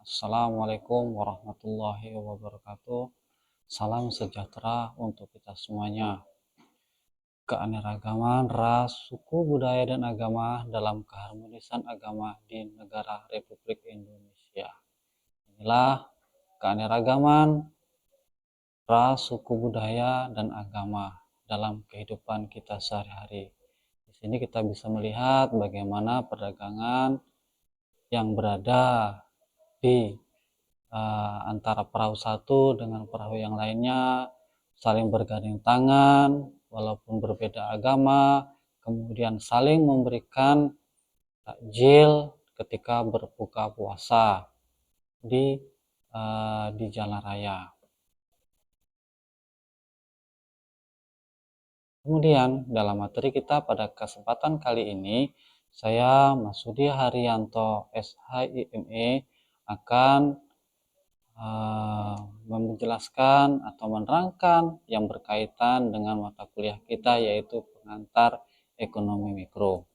Assalamualaikum warahmatullahi wabarakatuh. Salam sejahtera untuk kita semuanya. Keanekaragaman ras, suku, budaya, dan agama dalam keharmonisan agama di negara Republik Indonesia. Inilah keanekaragaman ras, suku, budaya, dan agama dalam kehidupan kita sehari-hari. Di sini kita bisa melihat bagaimana perdagangan yang berada di antara perahu satu dengan perahu yang lainnya, saling bergandeng tangan walaupun berbeda agama, kemudian saling memberikan takjil ketika berbuka puasa di jalan raya. Kemudian dalam materi kita pada kesempatan kali ini, saya Masudi Haryanto SHIME akan menjelaskan atau menerangkan yang berkaitan dengan mata kuliah kita, yaitu pengantar ekonomi mikro.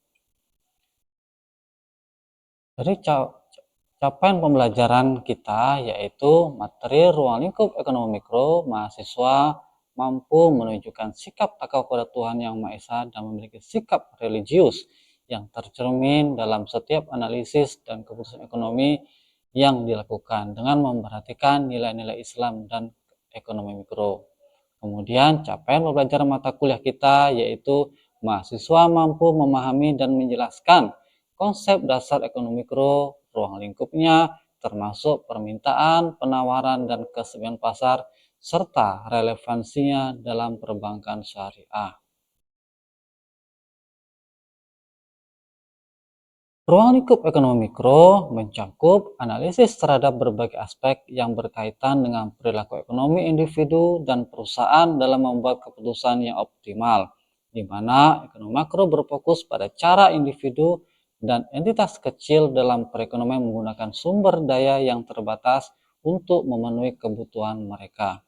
Dari capaian pembelajaran kita, yaitu materi ruang lingkup ekonomi mikro, mahasiswa mampu menunjukkan sikap takwa kepada Tuhan Yang Maha Esa dan memiliki sikap religius yang tercermin dalam setiap analisis dan keputusan ekonomi yang dilakukan dengan memperhatikan nilai-nilai Islam dan ekonomi mikro. Kemudian capaian pembelajaran mata kuliah kita, yaitu mahasiswa mampu memahami dan menjelaskan konsep dasar ekonomi mikro, ruang lingkupnya, termasuk permintaan, penawaran, dan keseimbangan pasar, serta relevansinya dalam perbankan syariah. Ruang lingkup ekonomi mikro mencakup analisis terhadap berbagai aspek yang berkaitan dengan perilaku ekonomi individu dan perusahaan dalam membuat keputusan yang optimal, di mana ekonomi makro berfokus pada cara individu dan entitas kecil dalam perekonomian menggunakan sumber daya yang terbatas untuk memenuhi kebutuhan mereka.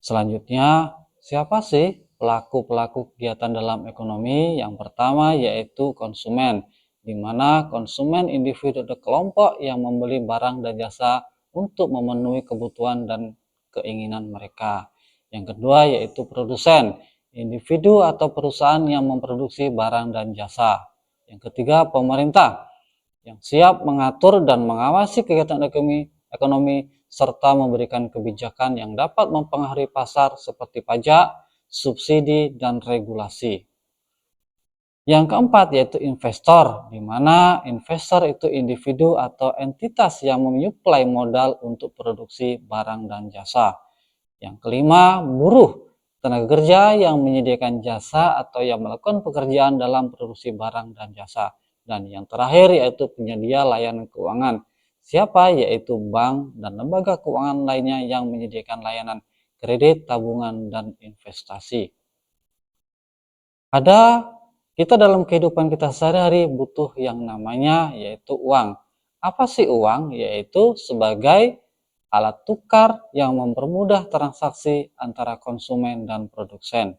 Selanjutnya, siapa sih pelaku-pelaku kegiatan dalam ekonomi? Yang pertama yaitu konsumen, di mana konsumen individu atau kelompok yang membeli barang dan jasa untuk memenuhi kebutuhan dan keinginan mereka. Yang kedua yaitu produsen, individu atau perusahaan yang memproduksi barang dan jasa. Yang ketiga pemerintah, yang siap mengatur dan mengawasi kegiatan ekonomi serta memberikan kebijakan yang dapat mempengaruhi pasar seperti pajak, subsidi, dan regulasi. Yang keempat yaitu investor, di mana investor itu individu atau entitas yang menyuplai modal untuk produksi barang dan jasa. Yang kelima, buruh, tenaga kerja yang menyediakan jasa atau yang melakukan pekerjaan dalam produksi barang dan jasa. Dan yang terakhir yaitu penyedia layanan keuangan. Siapa? Yaitu bank dan lembaga keuangan lainnya yang menyediakan layanan kredit, tabungan, dan investasi. Kita dalam kehidupan kita sehari-hari butuh yang namanya yaitu uang. Apa sih uang? Yaitu sebagai alat tukar yang mempermudah transaksi antara konsumen dan produsen.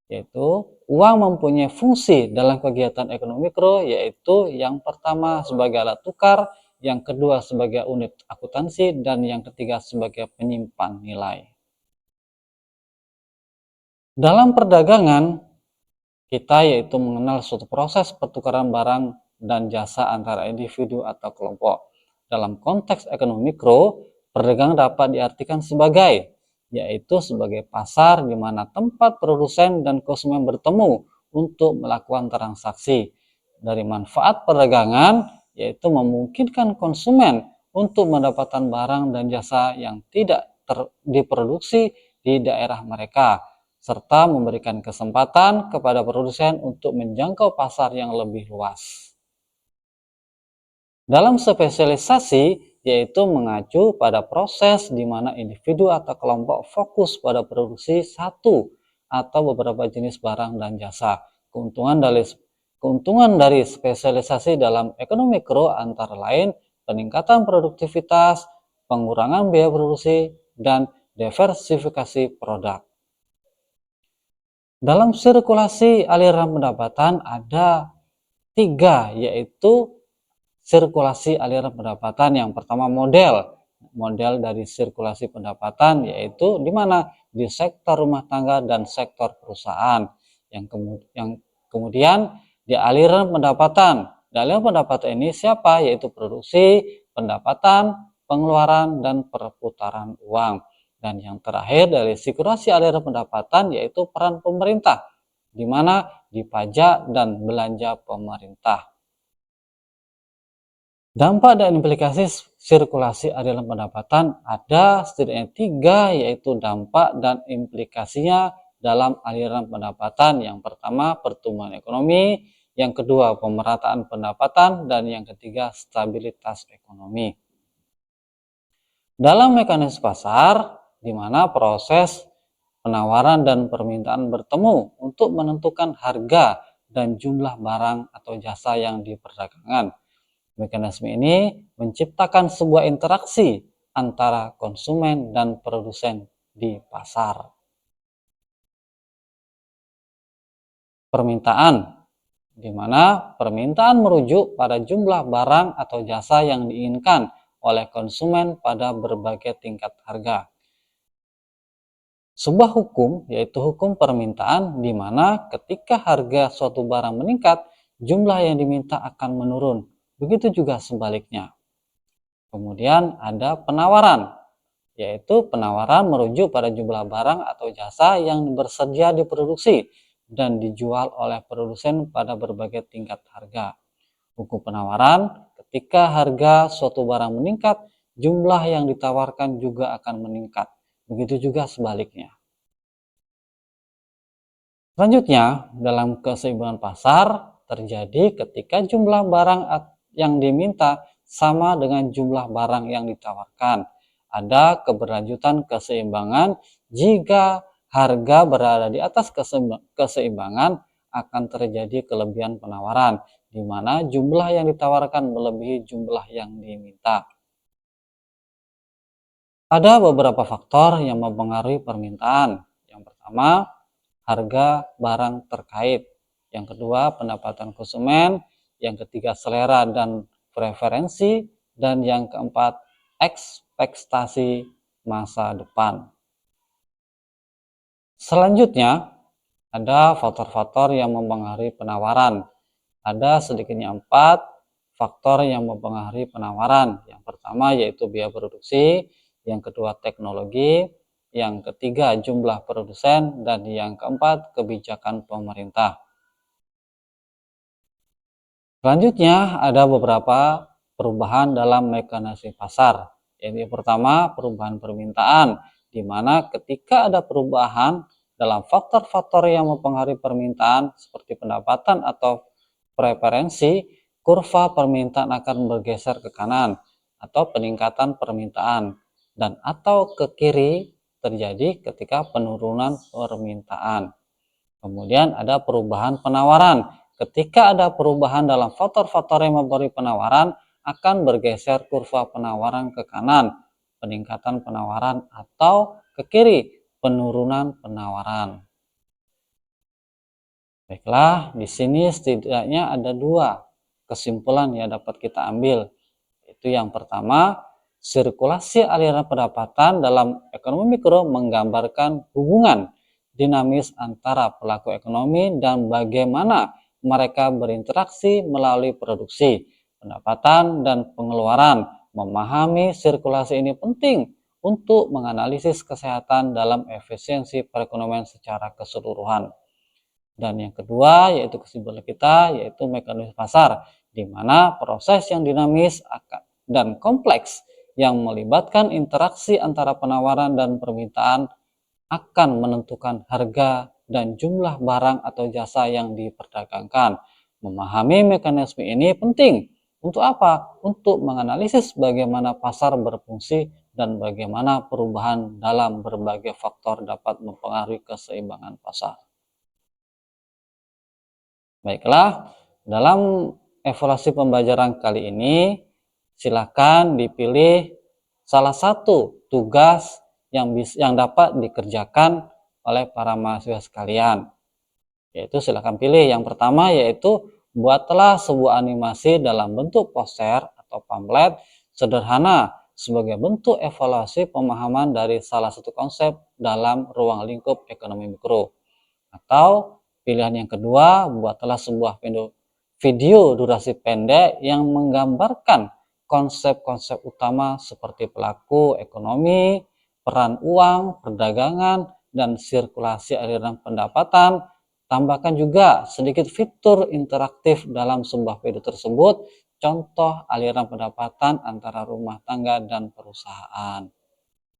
Yaitu uang mempunyai fungsi dalam kegiatan ekonomi mikro, yaitu yang pertama sebagai alat tukar, yang kedua sebagai unit akuntansi, dan yang ketiga sebagai penyimpan nilai. Dalam perdagangan, kita yaitu mengenal suatu proses pertukaran barang dan jasa antara individu atau kelompok. Dalam konteks ekonomi mikro, perdagangan dapat diartikan sebagai yaitu sebagai pasar di mana tempat produsen dan konsumen bertemu untuk melakukan transaksi. Dari manfaat perdagangan yaitu memungkinkan konsumen untuk mendapatkan barang dan jasa yang tidak diproduksi di daerah mereka, serta memberikan kesempatan kepada produsen untuk menjangkau pasar yang lebih luas. Dalam spesialisasi, yaitu mengacu pada proses di mana individu atau kelompok fokus pada produksi satu atau beberapa jenis barang dan jasa. Keuntungan dari spesialisasi dalam ekonomi mikro antara lain peningkatan produktivitas, pengurangan biaya produksi, dan diversifikasi produk. Dalam sirkulasi aliran pendapatan ada 3, yaitu sirkulasi aliran pendapatan. Yang pertama model dari sirkulasi pendapatan, yaitu di mana di sektor rumah tangga dan sektor perusahaan. Yang kemudian di aliran pendapatan. Di aliran pendapatan ini siapa? Yaitu produksi, pendapatan, pengeluaran, dan perputaran uang. Dan yang terakhir dari sirkulasi aliran pendapatan yaitu peran pemerintah, di mana di pajak dan belanja pemerintah. Dampak dan implikasi sirkulasi aliran pendapatan ada setidaknya 3, yaitu dampak dan implikasinya dalam aliran pendapatan. Yang pertama, pertumbuhan ekonomi, yang kedua, pemerataan pendapatan, dan yang ketiga, stabilitas ekonomi. Dalam mekanisme pasar, di mana proses penawaran dan permintaan bertemu untuk menentukan harga dan jumlah barang atau jasa yang diperdagangkan. Mekanisme ini menciptakan sebuah interaksi antara konsumen dan produsen di pasar. Permintaan, di mana permintaan merujuk pada jumlah barang atau jasa yang diinginkan oleh konsumen pada berbagai tingkat harga. Sebuah hukum, yaitu hukum permintaan, di mana ketika harga suatu barang meningkat, jumlah yang diminta akan menurun. Begitu juga sebaliknya. Kemudian ada penawaran, yaitu penawaran merujuk pada jumlah barang atau jasa yang bersedia diproduksi dan dijual oleh produsen pada berbagai tingkat harga. Hukum penawaran, ketika harga suatu barang meningkat, jumlah yang ditawarkan juga akan meningkat. Begitu juga sebaliknya. Selanjutnya, dalam keseimbangan pasar terjadi ketika jumlah barang yang diminta sama dengan jumlah barang yang ditawarkan. Ada keberlanjutan keseimbangan. Jika harga berada di atas keseimbangan, akan terjadi kelebihan penawaran, di mana jumlah yang ditawarkan melebihi jumlah yang diminta. Ada beberapa faktor yang mempengaruhi permintaan. Yang pertama, harga barang terkait. Yang kedua, pendapatan konsumen. Yang ketiga, selera dan preferensi. Dan yang keempat, ekspektasi masa depan. Selanjutnya, ada faktor-faktor yang mempengaruhi penawaran. Ada sedikitnya 4 faktor yang mempengaruhi penawaran. Yang pertama yaitu biaya produksi, yang kedua teknologi, yang ketiga jumlah produsen, dan yang keempat kebijakan pemerintah. Selanjutnya ada beberapa perubahan dalam mekanisme pasar. Yang pertama, perubahan permintaan, di mana ketika ada perubahan dalam faktor-faktor yang mempengaruhi permintaan seperti pendapatan atau preferensi, kurva permintaan akan bergeser ke kanan atau peningkatan permintaan, dan atau ke kiri terjadi ketika penurunan permintaan. Kemudian ada perubahan penawaran. Ketika ada perubahan dalam faktor-faktor yang mempengaruhi penawaran, akan bergeser kurva penawaran ke kanan, peningkatan penawaran, atau ke kiri, penurunan penawaran. Baiklah, di sini setidaknya ada 2 kesimpulan yang dapat kita ambil. Itu yang pertama, sirkulasi aliran pendapatan dalam ekonomi mikro menggambarkan hubungan dinamis antara pelaku ekonomi dan bagaimana mereka berinteraksi melalui produksi, pendapatan, dan pengeluaran. Memahami sirkulasi ini penting untuk menganalisis kesehatan dalam efisiensi perekonomian secara keseluruhan. Dan yang kedua yaitu kesimpulan kita yaitu mekanisme pasar, di mana proses yang dinamis dan kompleks yang melibatkan interaksi antara penawaran dan permintaan akan menentukan harga dan jumlah barang atau jasa yang diperdagangkan. Memahami mekanisme ini penting. Untuk apa? Untuk menganalisis bagaimana pasar berfungsi dan bagaimana perubahan dalam berbagai faktor dapat mempengaruhi keseimbangan pasar. Baiklah, dalam evaluasi pembelajaran kali ini, silakan dipilih salah satu tugas yang dapat dikerjakan oleh para mahasiswa sekalian. Yaitu silakan pilih yang pertama yaitu Buatlah sebuah animasi dalam bentuk poster atau pamflet sederhana sebagai bentuk evaluasi pemahaman dari salah satu konsep dalam ruang lingkup ekonomi mikro. Atau pilihan yang kedua, buatlah sebuah video durasi pendek yang menggambarkan konsep-konsep utama seperti pelaku ekonomi, peran uang, perdagangan, dan sirkulasi aliran pendapatan. Tambahkan juga sedikit fitur interaktif dalam sebuah video tersebut, contoh aliran pendapatan antara rumah tangga dan perusahaan.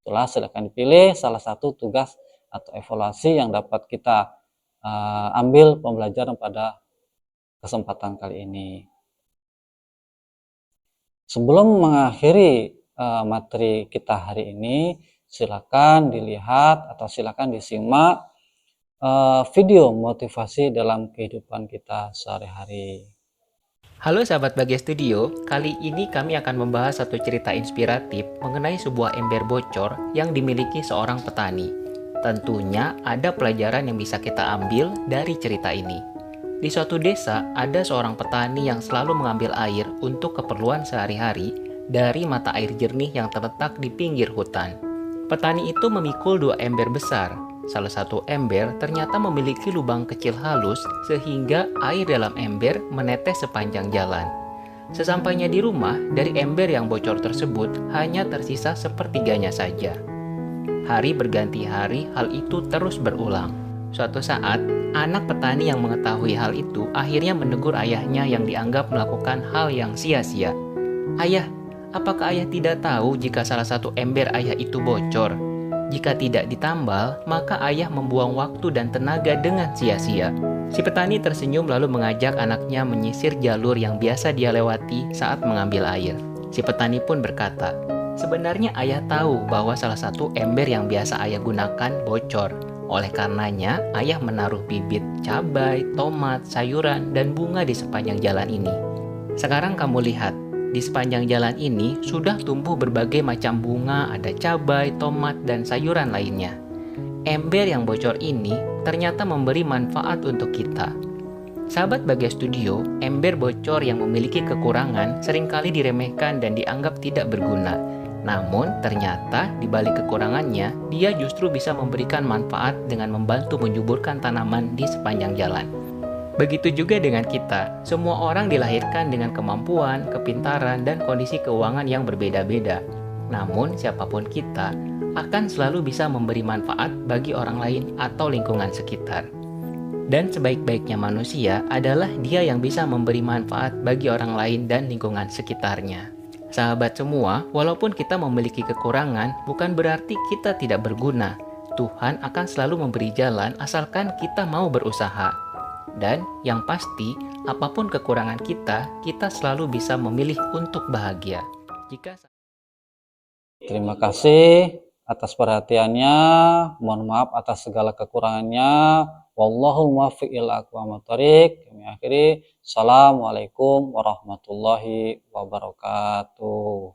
Itulah, silakan dipilih salah satu tugas atau evaluasi yang dapat kita ambil pembelajaran pada kesempatan kali ini. Sebelum mengakhiri materi kita hari ini, silakan dilihat atau silakan disimak video motivasi dalam kehidupan kita sehari-hari. Halo sahabat Bagia Studio, kali ini kami akan membahas satu cerita inspiratif mengenai sebuah ember bocor yang dimiliki seorang petani. Tentunya ada pelajaran yang bisa kita ambil dari cerita ini. Di suatu desa, ada seorang petani yang selalu mengambil air untuk keperluan sehari-hari dari mata air jernih yang terletak di pinggir hutan. Petani itu memikul dua ember besar. Salah satu ember ternyata memiliki lubang kecil halus sehingga air dalam ember menetes sepanjang jalan. Sesampainya di rumah, dari ember yang bocor tersebut hanya tersisa sepertiganya saja. Hari berganti hari, hal itu terus berulang. Suatu saat, anak petani yang mengetahui hal itu akhirnya menegur ayahnya yang dianggap melakukan hal yang sia-sia. "Ayah, apakah ayah tidak tahu jika salah satu ember ayah itu bocor? Jika tidak ditambal, maka ayah membuang waktu dan tenaga dengan sia-sia." Si petani tersenyum lalu mengajak anaknya menyisir jalur yang biasa dia lewati saat mengambil air. Si petani pun berkata, "Sebenarnya ayah tahu bahwa salah satu ember yang biasa ayah gunakan bocor. Oleh karenanya, ayah menaruh bibit cabai, tomat, sayuran, dan bunga di sepanjang jalan ini. Sekarang kamu lihat, di sepanjang jalan ini sudah tumbuh berbagai macam bunga, ada cabai, tomat, dan sayuran lainnya. Ember yang bocor ini ternyata memberi manfaat untuk kita." Sahabat Bagia Studio, ember bocor yang memiliki kekurangan seringkali diremehkan dan dianggap tidak berguna. Namun, ternyata di balik kekurangannya, dia justru bisa memberikan manfaat dengan membantu menyuburkan tanaman di sepanjang jalan. Begitu juga dengan kita, semua orang dilahirkan dengan kemampuan, kepintaran, dan kondisi keuangan yang berbeda-beda. Namun, siapapun kita akan selalu bisa memberi manfaat bagi orang lain atau lingkungan sekitar. Dan sebaik-baiknya manusia adalah dia yang bisa memberi manfaat bagi orang lain dan lingkungan sekitarnya. Sahabat semua, walaupun kita memiliki kekurangan, bukan berarti kita tidak berguna. Tuhan akan selalu memberi jalan asalkan kita mau berusaha. Dan yang pasti, apapun kekurangan kita, kita selalu bisa memilih untuk bahagia. Terima kasih atas perhatiannya. Mohon maaf atas segala kekurangannya. Wallahul muwaffiq ila aqwamit thoriq. Kami akhiri. Assalamualaikum warahmatullahi wabarakatuh.